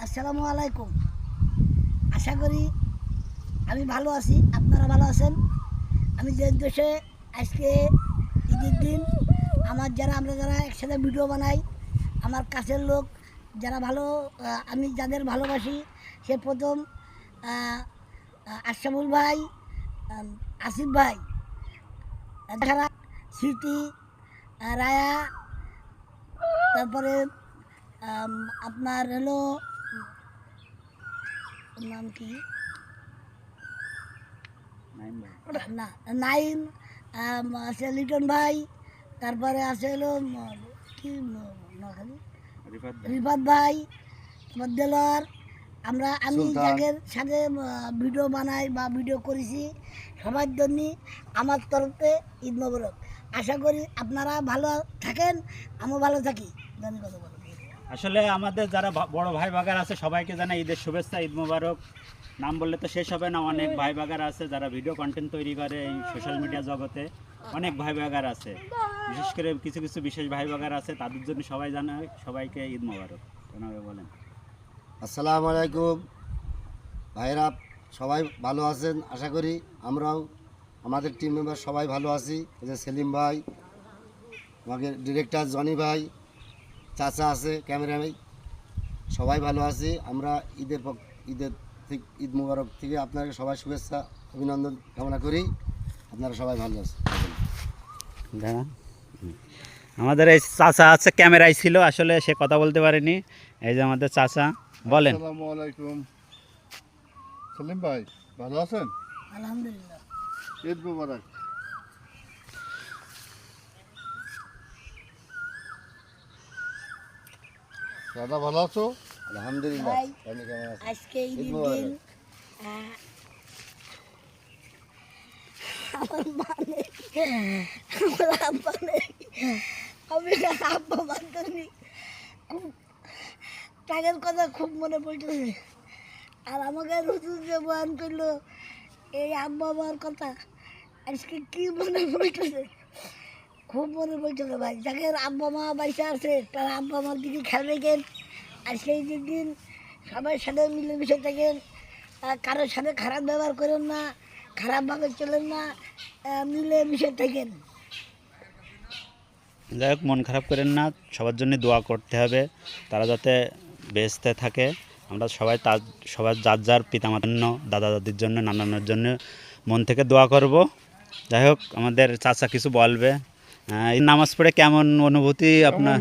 আসসালামু আলাইকুম। আশা করি আমি ভালো আছি, আপনারা ভালো আছেন। আমি যে উদ্দেশ্যে আজকে ঈদের দিন আমরা যারা একসাথে ভিডিও বানাই, আমার কাছের লোক যারা ভালো, আমি যাদের ভালোবাসি, সে প্রথম আশরাফুল ভাই, আসিফ ভাই, এছাড়া স্মৃতি, রায়া, তারপরে আপনার হলো নাম কি না নাইম, আছে লিটন ভাই, তারপরে আছে হলো কি রিফাত ভাই, দেলোয়ার। আমি যাদের সাথে ভিডিও বানাই বা ভিডিও করেছি, সবার জন্য আমার তরফে ঈদ মোবারক। আশা করি আপনারা ভালো থাকেন, আমিও ভালো থাকি। ধন্যবাদ। আসলে আমাদের যারা বড় ভাই ভাগার আছে সবাইকে জানাই ঈদের শুভেচ্ছা, ঈদ মোবারক। নাম বললে তো শেষ হবে না, অনেক ভাই ভাগার আছে যারা ভিডিও কন্টেন্ট তৈরি করে এই সোশ্যাল মিডিয়া জগতে। অনেক ভাই ভাগার আছে, বিশেষ করে কিছু কিছু বিশেষ ভাই ভাগার আছে, তাদের জন্য সবাই জানাই সবাইকে ঈদ মোবারক। ওনাকে বলেন। আসসালামু আলাইকুম ভাইরা, সবাই ভালো আছেন আশা করি। আমরাও আমাদের টিম মেম্বার সবাই ভালো আছি। এই যে সেলিম ভাই, আমাদের ডিরেক্টর জনি ভাই, চাচা আছে ক্যামেরাম্যান, সবাই ভালো আছি আমরা। ঈদ মুবারক থেকে আপনাকে সবাই শুভেচ্ছা অভিনন্দন কামনা করি। আপনারা সবাই ভালো আছেন। আমাদের এই চাচা আছে, ক্যামেরায় ছিল, আসলে সে কথা বলতে পারেনি। এই যে আমাদের চাচা, বলেন। আসসালামু আলাইকুম। সেলিম ভাই ভালো আছেন? আলহামদুলিল্লাহ। ঈদ মুবারক। দাদা ভালো আছো? আলহামদুলিল্লাহ। ভাই, আজকে ঈদের দিন আমি আব্বা বান্ধবী খুব টাকার কথা খুব মনে পড়তেছে। আর আমাকে রসুন যে বয়ান করলো এই আব্বা আমার কথা, আজকে কি মনে পড়তেছে, খুব মনে পড়তেছে ভাই। যাদের আব্বা মা বাইসা আছে তারা আব্বা মার দিকে খেয়াল রেখেন। আজকে ঈদের দিন সবাই সাথে মিলেমিশে থাকেন, কারোর সাথে খারাপ ব্যবহার করেন না, খারাপভাবে চলেন না, মিলেমিশে থাকেন। যাই হোক, মন খারাপ করেন না, সবার জন্য দোয়া করতে হবে, তারা যাতে বেঁচতে থাকে। আমরা সবাই যার যার পিতামাতার জন্য, দাদা দাদির জন্য, নানানের জন্য মন থেকে দোয়া করব। যাই হোক, আমাদের চাচা কিছু বলবে। এই নামাজ পড়ে কেমন অনুভূতি আপনার?